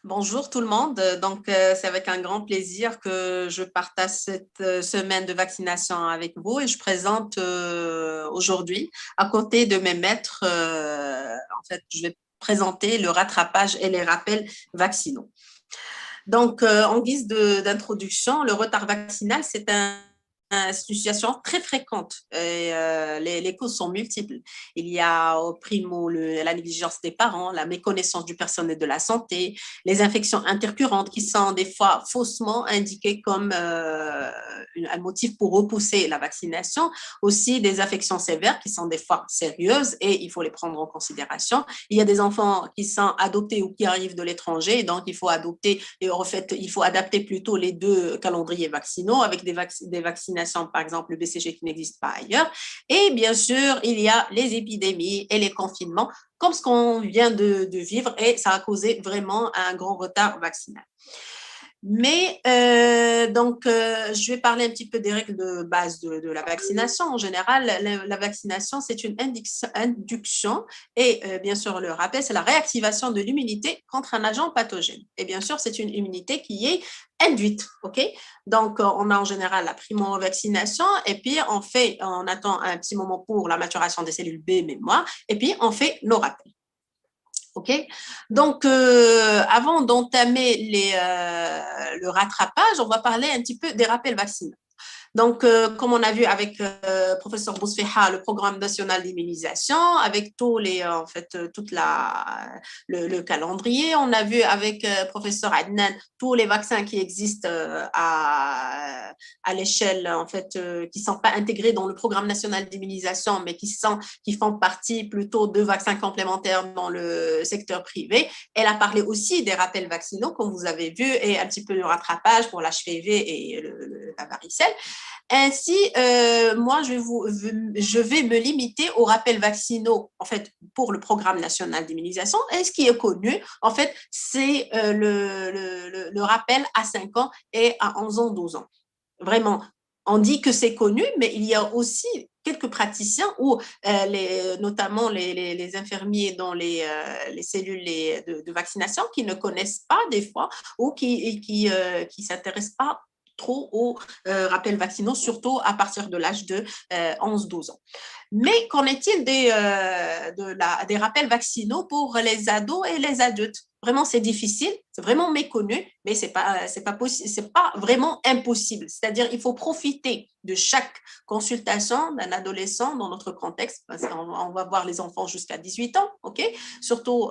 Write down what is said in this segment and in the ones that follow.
Bonjour tout le monde. C'est avec un grand plaisir que je partage cette semaine de vaccination avec vous et je présente aujourd'hui, à côté de mes maîtres, je vais présenter le rattrapage et les rappels vaccinaux. En guise d'introduction, le retard vaccinal, c'est une situation très fréquente et les causes sont multiples. Il y a au primo la négligence des parents, la méconnaissance du personnel de la santé, les infections intercurrentes qui sont des fois faussement indiquées comme un motif pour repousser la vaccination, aussi des affections sévères qui sont des fois sérieuses et il faut les prendre en considération. Il y a des enfants qui sont adoptés ou qui arrivent de l'étranger, donc il faut adopter et en fait il faut adapter plutôt les deux calendriers vaccinaux avec des vaccinations, par exemple le BCG qui n'existe pas ailleurs. Et bien sûr, il y a les épidémies et les confinements, comme ce qu'on vient de vivre, et ça a causé vraiment un grand retard vaccinal. Je vais parler un petit peu des règles de base de la vaccination. En général, la vaccination, c'est une induction et bien sûr, le rappel, c'est la réactivation de l'immunité contre un agent pathogène. Et bien sûr, c'est une immunité qui est induite, ok? On a en général la primo-vaccination et puis on attend un petit moment pour la maturation des cellules B mémoire et puis on fait nos rappels. OK? Avant d'entamer le rattrapage, on va parler un petit peu des rappels vaccinaux. Comme on a vu avec professeur Bousfiha, le programme national d'immunisation, avec tous les, en fait, toute le calendrier. On a vu avec professeur Adnan tous les vaccins qui existent à l'échelle, en fait, qui ne sont pas intégrés dans le programme national d'immunisation, mais qui font partie plutôt de vaccins complémentaires dans le secteur privé. Elle a parlé aussi des rappels vaccinaux, comme vous avez vu, et un petit peu de rattrapage pour l'HPV et la varicelle. Ainsi, moi, je vais me limiter aux rappels vaccinaux, en fait, pour le programme national d'immunisation. Et ce qui est connu, en fait, c'est le rappel à 5 ans et à 11 ans, 12 ans. Vraiment, on dit que c'est connu, mais il y a aussi quelques praticiens ou notamment les infirmiers dans les cellules de vaccination qui ne connaissent pas des fois ou qui s'intéressent pas trop aux rappels vaccinaux, surtout à partir de l'âge de 11-12 ans. Mais qu'en est-il des rappels vaccinaux pour les ados et les adultes? Vraiment, c'est difficile, c'est vraiment méconnu, mais c'est pas vraiment impossible. C'est-à-dire, il faut profiter de chaque consultation d'un adolescent dans notre contexte, parce qu'on va voir les enfants jusqu'à 18 ans, ok? Surtout,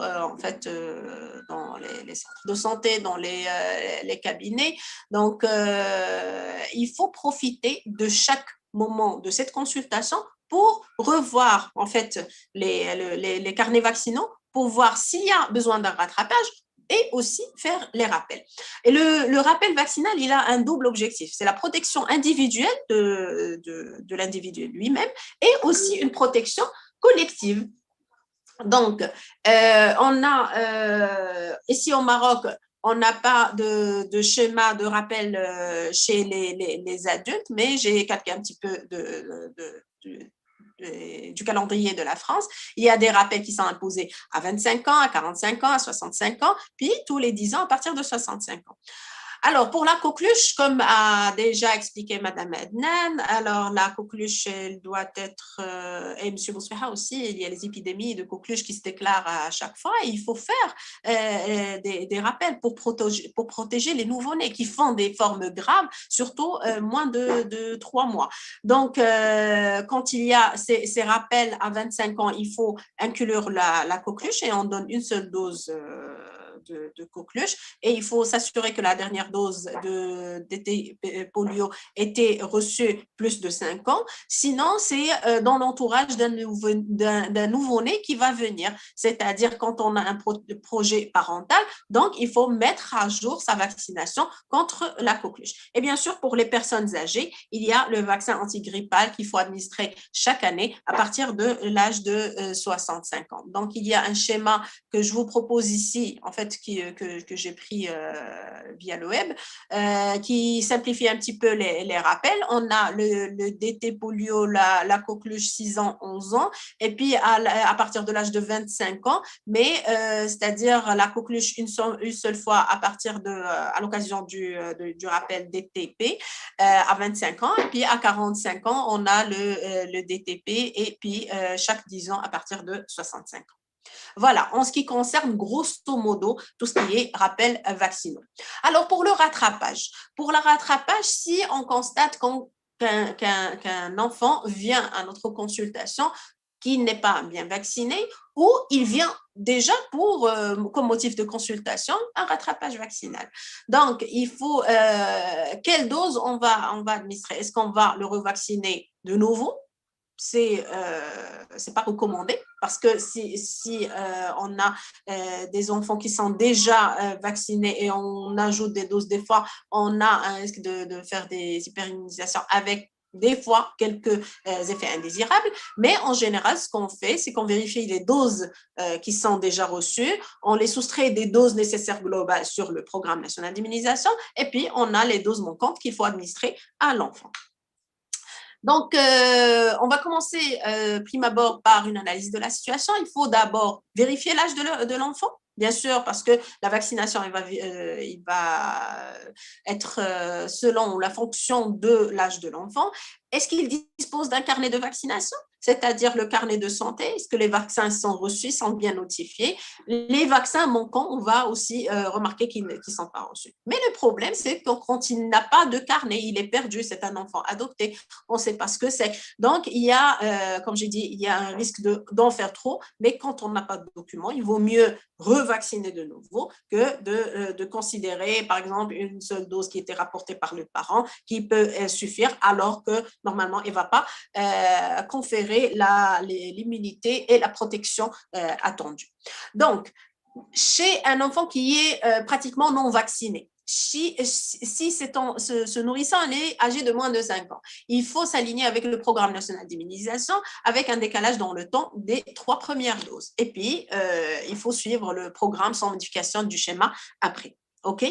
dans les centres de santé, dans les cabinets. Il faut profiter de chaque moment de cette consultation pour revoir en fait les carnets vaccinaux pour voir s'il y a besoin d'un rattrapage et aussi faire les rappels. Et le rappel vaccinal, il a un double objectif. C'est la protection individuelle de l'individu lui-même et aussi une protection collective. Ici au Maroc, on n'a pas de schéma de rappel chez les adultes, mais j'ai calqué un petit peu du calendrier de la France. Il y a des rappels qui sont imposés à 25 ans, à 45 ans, à 65 ans, puis tous les 10 ans à partir de 65 ans. Alors, pour la coqueluche, comme a déjà expliqué Madame Adnan, alors la coqueluche, elle doit être, et M. Bousfiha aussi, il y a les épidémies de coqueluche qui se déclarent à chaque fois et il faut faire des rappels pour protéger les nouveau-nés qui font des formes graves, surtout moins de 3 mois. Quand il y a ces rappels à 25 ans, il faut inclure la coqueluche et on donne une seule dose de coqueluche et il faut s'assurer que la dernière dose d'été polio était reçue plus de 5 ans. Sinon, c'est dans l'entourage d'un nouveau-né qui va venir. C'est-à-dire quand on a un projet parental, donc il faut mettre à jour sa vaccination contre la coqueluche. Et bien sûr, pour les personnes âgées, il y a le vaccin antigrippal qu'il faut administrer chaque année à partir de l'âge de 65 ans. Donc, il y a un schéma que je vous propose ici, en fait, fait, que j'ai pris via le web, qui simplifie un petit peu les rappels. On a le DT polio, la coqueluche 6 ans, 11 ans, et puis à partir de l'âge de 25 ans, mais c'est-à-dire la coqueluche une seule fois à l'occasion du rappel DTP à 25 ans, et puis à 45 ans, on a le DTP, et puis chaque 10 ans à partir de 65 ans. Voilà, en ce qui concerne grosso modo tout ce qui est rappel vaccinaux. Alors, pour le rattrapage, si on constate qu'un enfant vient à notre consultation qui n'est pas bien vacciné ou il vient déjà comme motif de consultation, un rattrapage vaccinal. Donc, il faut, quelle dose on va administrer? Est-ce qu'on va le revacciner de nouveau? C'est pas recommandé parce que si on a des enfants qui sont déjà vaccinés et on ajoute des doses, des fois, on a un risque de faire des hyperimmunisations avec des fois quelques effets indésirables, mais en général, ce qu'on fait, c'est qu'on vérifie les doses qui sont déjà reçues, on les soustrait des doses nécessaires globales sur le programme national d'immunisation, et puis on a les doses manquantes qu'il faut administrer à l'enfant. Donc, on va commencer prime abord par une analyse de la situation. Il faut d'abord vérifier l'âge de l'enfant, bien sûr, parce que la vaccination, il va être selon la fonction de l'âge de l'enfant. Est-ce qu'il dispose d'un carnet de vaccination, c'est-à-dire le carnet de santé? Est-ce que les vaccins sont reçus, sont bien notifiés? Les vaccins manquants, on va aussi remarquer qu'ils ne sont pas reçus. Mais le problème, c'est que quand il n'a pas de carnet, il est perdu, c'est un enfant adopté, on ne sait pas ce que c'est. Donc, il y a, comme j'ai dit, il y a un risque d'en faire trop, mais quand on n'a pas de document, il vaut mieux revacciner de nouveau que de considérer, par exemple, une seule dose qui était rapportée par le parent qui peut suffire alors que normalement, il ne va pas conférer l'immunité et la protection attendue. Donc, chez un enfant qui est pratiquement non vacciné, si ce nourrisson est âgé de moins de 5 ans, il faut s'aligner avec le programme national d'immunisation avec un décalage dans le temps des 3 premières doses. Et puis, il faut suivre le programme sans modification du schéma après. OK?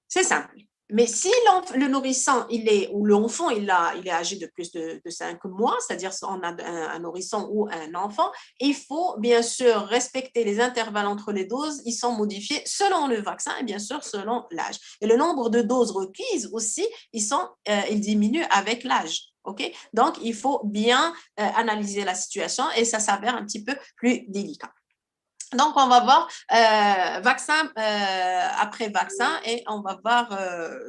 C'est simple. Mais si le nourrisson, ou l'enfant, il est âgé de plus de 5 mois, c'est-à-dire on a un nourrisson ou un enfant, il faut bien sûr respecter les intervalles entre les doses. Ils sont modifiés selon le vaccin et bien sûr selon l'âge. Et le nombre de doses requises aussi, ils diminuent avec l'âge. Okay? Donc, il faut bien analyser la situation et ça s'avère un petit peu plus délicat. Donc, on va voir vaccin après vaccin et on va voir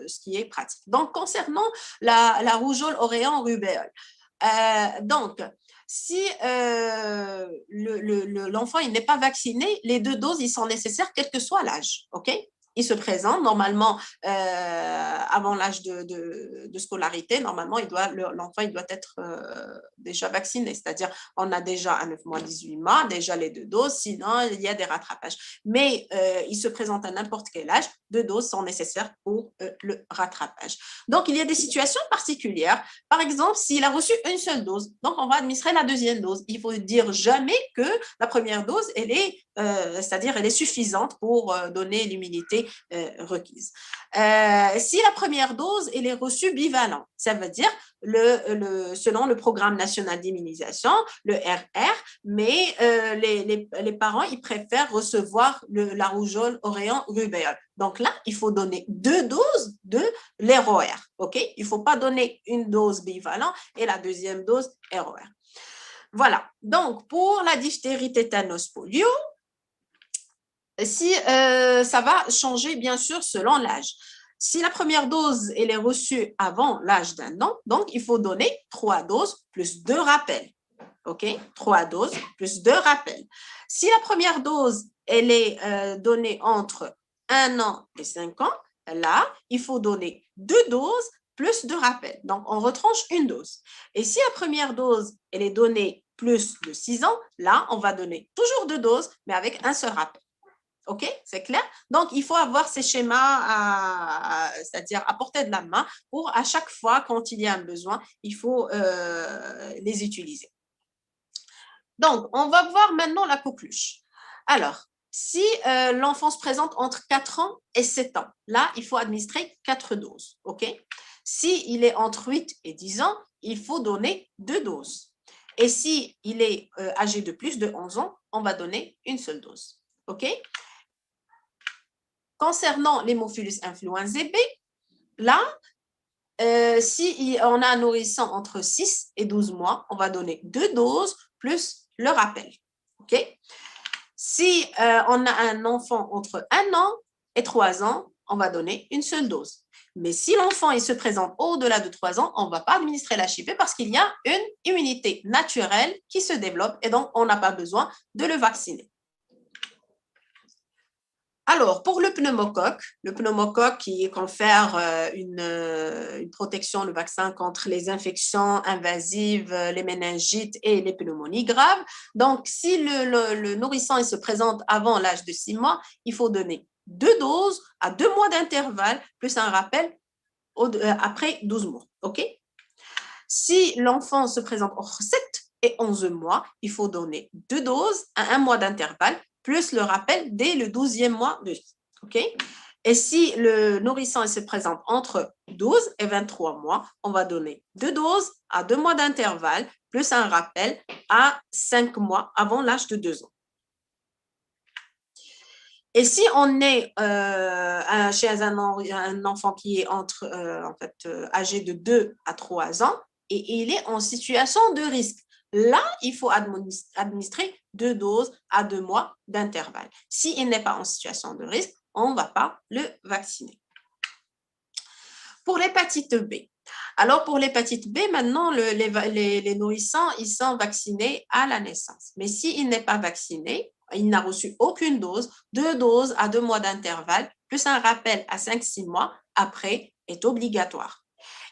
ce qui est pratique. Donc, concernant la rougeole, oréon, rubéole. Donc, si l'enfant il n'est pas vacciné, les 2 doses ils sont nécessaires quel que soit l'âge. OK? Il se présente normalement avant l'âge de scolarité. Normalement, l'enfant il doit être déjà vacciné, c'est-à-dire on a déjà à 9 mois, 18 mois, déjà les 2 doses, sinon il y a des rattrapages. Mais il se présente à n'importe quel âge, 2 doses sont nécessaires pour le rattrapage. Donc, il y a des situations particulières. Par exemple, s'il a reçu une seule dose, donc on va administrer la deuxième dose. Il faut dire jamais que la première dose, c'est-à-dire elle est suffisante pour donner l'immunité requise. Si la première dose elle est reçue bivalent, ça veut dire selon le programme national d'immunisation, le RR, mais les parents ils préfèrent recevoir la rougeole, oréon, rubéole. Donc là, il faut donner 2 doses de l'ROR. OK? Il ne faut pas donner une dose bivalent et la deuxième dose ROR. Voilà. Donc, pour la diphtérie, tétanos, polio, ça va changer bien sûr selon l'âge. Si la première dose elle est reçue avant l'âge d'1 an, donc il faut donner 3 doses plus 2 rappels. OK? 3 doses plus 2 rappels. Si la première dose elle est donnée entre 1 an et 5 ans, là, il faut donner 2 doses plus 2 rappels. Donc, on retranche une dose. Et si la première dose elle est donnée plus de 6 ans, là, on va donner toujours 2 doses, mais avec un seul rappel. OK? C'est clair? Donc, il faut avoir ces schémas, c'est-à-dire à portée de la main pour à chaque fois, quand il y a un besoin, il faut les utiliser. Donc, on va voir maintenant la coqueluche. Alors, Si l'enfant se présente entre 4 ans et 7 ans, là, il faut administrer 4 doses. OK? S'il est entre 8 et 10 ans, il faut donner 2 doses. Et s'il est âgé de plus de 11 ans, on va donner une seule dose. OK? Concernant l'hémophilus influenzae B, là, si on a un nourrisson entre 6 et 12 mois, on va donner 2 doses plus le rappel. OK? Si on a un enfant entre 1 an et 3 ans, on va donner une seule dose. Mais si l'enfant il se présente au-delà de 3 ans, on ne va pas administrer l'HIV parce qu'il y a une immunité naturelle qui se développe et donc on n'a pas besoin de le vacciner. Alors, pour le pneumocoque qui confère une protection, le vaccin contre les infections invasives, les méningites et les pneumonies graves. Donc, si le nourrisson il se présente avant l'âge de 6 mois, il faut donner 2 doses à 2 mois d'intervalle, plus un rappel après 12 mois. OK? Si l'enfant se présente entre 7 et 11 mois, il faut donner 2 doses à 1 mois d'intervalle, plus le rappel dès le 12e mois de vie. OK? Et si le nourrisson se présente entre 12 et 23 mois, on va donner 2 doses à 2 mois d'intervalle, plus un rappel à 5 mois avant l'âge de 2 ans. Et si on est chez un enfant qui est âgé de 2 à 3 ans et il est en situation de risque, là, il faut administrer 2 doses à 2 mois d'intervalle. S'il n'est pas en situation de risque, on ne va pas le vacciner. Pour l'hépatite B. Alors, pour l'hépatite B, maintenant, les nourrissons, ils sont vaccinés à la naissance. Mais s'il n'est pas vacciné, il n'a reçu aucune dose, 2 doses à 2 mois d'intervalle, plus un rappel à 5-6 mois après est obligatoire.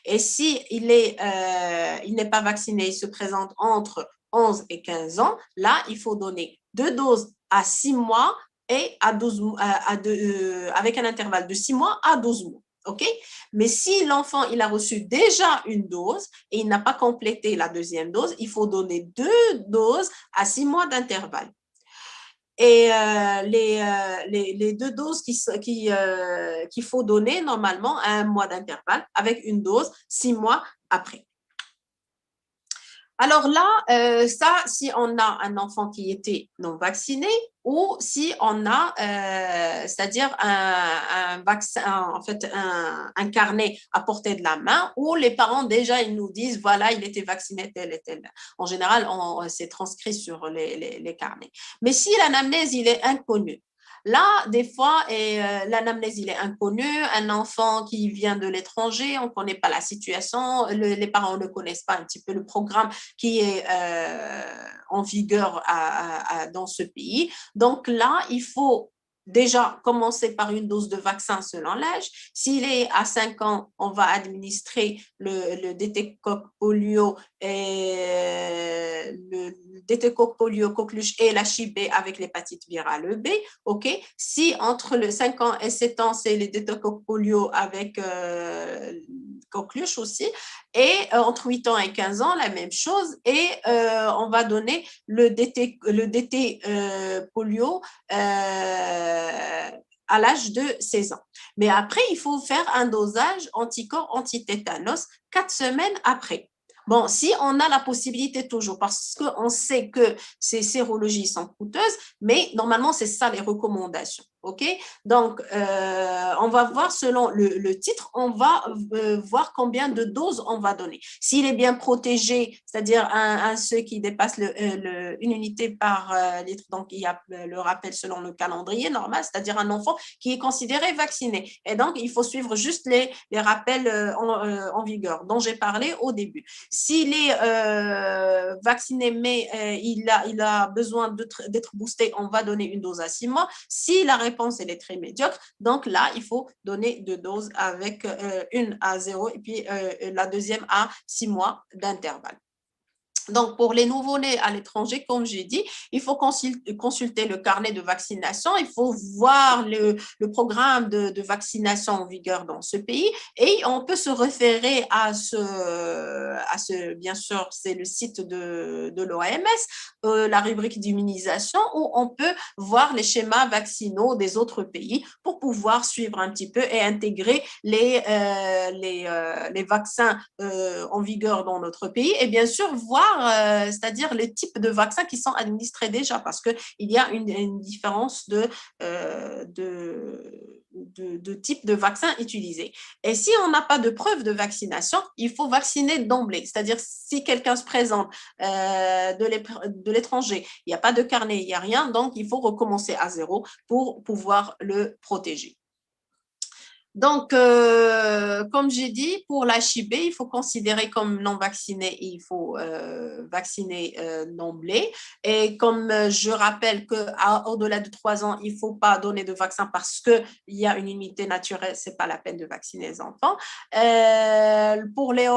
Et s'il n'est pas vacciné, il se présente entre 11 et 15 ans, là, il faut donner 2 doses à 6 mois et avec un intervalle de 6 mois à 12 mois. OK? Mais si l'enfant il a reçu déjà une dose et il n'a pas complété la deuxième dose, il faut donner 2 doses à 6 mois d'intervalle. Et les 2 doses qu'il faut donner normalement à 1 mois d'intervalle avec une dose 6 mois après. Alors là, ça, si on a un enfant qui était non vacciné ou si on a, c'est-à-dire un vaccin, en fait, un carnet à portée de la main où les parents déjà, ils nous disent, voilà, il était vacciné tel et tel. En général, c'est transcrit sur les carnets. Mais si l'anamnèse, il est inconnu, là, des fois, l'anamnèse, il est inconnu. Un enfant qui vient de l'étranger, on ne connaît pas la situation. Les parents ne connaissent pas un petit peu le programme qui est en vigueur dans ce pays. Donc là, il faut déjà commencer par une dose de vaccin selon l'âge. S'il est à 5 ans, on va administrer le DT-coq polio et le DT-coq polio, coqueluche et la chibé avec l'hépatite virale B. OK? Si entre le 5 ans et 7 ans, c'est le DT-coq polio avec coqueluche aussi. Et entre 8 ans et 15 ans, la même chose. Et on va donner le DT polio à l'âge de 16 ans. Mais après, il faut faire un dosage anticorps anti-tétanos 4 semaines après. Bon, si on a la possibilité toujours, parce qu'on sait que ces sérologies sont coûteuses, mais normalement, c'est ça les recommandations. OK? Donc, on va voir selon le titre, on va voir combien de doses on va donner. S'il est bien protégé, c'est-à-dire un ceux qui dépassent une unité par litre, donc il y a le rappel selon le calendrier normal, c'est-à-dire un enfant qui est considéré vacciné. Et donc, il faut suivre juste les rappels en vigueur dont j'ai parlé au début. S'il est vacciné, mais il a besoin d'être boosté, on va donner une dose à 6 mois. Si la réponse elle est très médiocre, donc là, il faut donner 2 doses avec une à 0 et puis la deuxième à 6 mois d'intervalle. Donc, pour les nouveau-nés à l'étranger, comme j'ai dit, il faut consulter le carnet de vaccination, il faut voir le programme de vaccination en vigueur dans ce pays et on peut se référer bien sûr, c'est le site de l'OMS, la rubrique d'immunisation, où on peut voir les schémas vaccinaux des autres pays pour pouvoir suivre un petit peu et intégrer les vaccins en vigueur dans notre pays et bien sûr voir c'est-à-dire les types de vaccins qui sont administrés déjà, parce qu'il y a une différence de type de vaccin utilisé. Et si on n'a pas de preuve de vaccination, il faut vacciner d'emblée. C'est-à-dire si quelqu'un se présente de l'étranger, il n'y a pas de carnet, il n'y a rien, donc il faut recommencer à zéro pour pouvoir le protéger. Donc, comme j'ai dit, pour l'HIB, il faut considérer comme non vacciné et il faut vacciner d'emblée. Et comme je rappelle qu'au-delà de 3 ans, il ne faut pas donner de vaccin parce qu'il y a une immunité naturelle, ce n'est pas la peine de vacciner les enfants. Pour le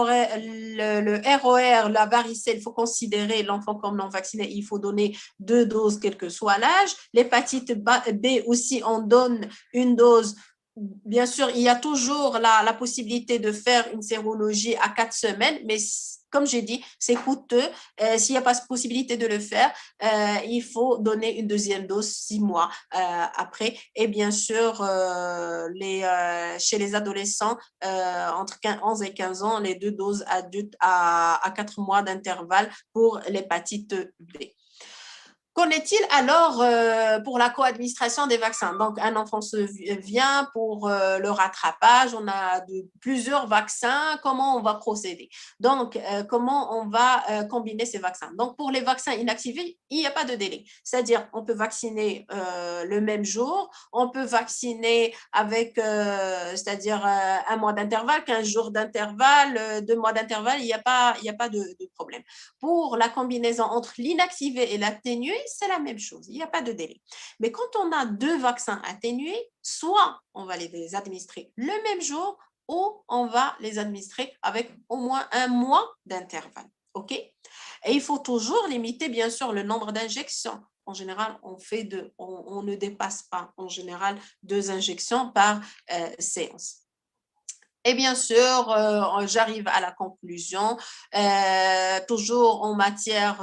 ROR, la varicelle, il faut considérer l'enfant comme non vacciné. Il faut donner 2 doses, quel que soit l'âge. L'hépatite B aussi, on donne une dose. Bien sûr, il y a toujours la possibilité de faire une sérologie à 4 semaines, mais comme j'ai dit, c'est coûteux. S'il n'y a pas possibilité de le faire, il faut donner une deuxième dose 6 mois après. Et bien sûr, chez les adolescents, entre 11 et 15 ans, les 2 doses adultes à 4 mois d'intervalle pour l'hépatite B. Qu'en est-il alors pour la co-administration des vaccins? Donc, un enfant vient pour le rattrapage, on a plusieurs vaccins, comment on va procéder? Donc, comment on va combiner ces vaccins? Donc, pour les vaccins inactivés, il n'y a pas de délai. C'est-à-dire, on peut vacciner le même jour, on peut vacciner avec, c'est-à-dire un mois d'intervalle, 15 jours d'intervalle, 2 mois d'intervalle, il n'y a pas de problème. Pour la combinaison entre l'inactivé et l'atténué, c'est la même chose, il n'y a pas de délai. Mais quand on a 2 vaccins atténués, soit on va les administrer le même jour ou on va les administrer avec au moins 1 mois d'intervalle. OK? Et il faut toujours limiter, bien sûr, le nombre d'injections. En général, on ne dépasse pas, en général, 2 injections par séance. Et bien sûr, j'arrive à la conclusion. Toujours en matière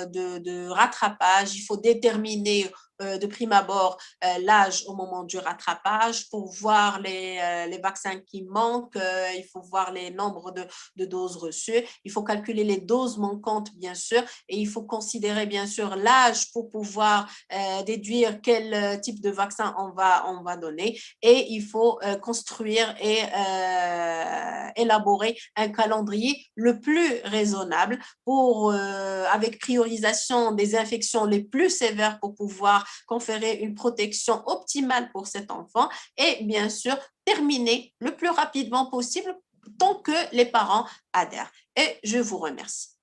de rattrapage, il faut déterminer de prime abord l'âge au moment du rattrapage pour voir les vaccins qui manquent. Il faut voir les nombres de doses reçues. Il faut calculer les doses manquantes, bien sûr, et il faut considérer, bien sûr, l'âge pour pouvoir déduire quel type de vaccin on va donner. Et il faut construire et élaborer un calendrier le plus raisonnable avec priorisation des infections les plus sévères pour pouvoir conférer une protection optimale pour cet enfant et bien sûr terminer le plus rapidement possible tant que les parents adhèrent. Et je vous remercie.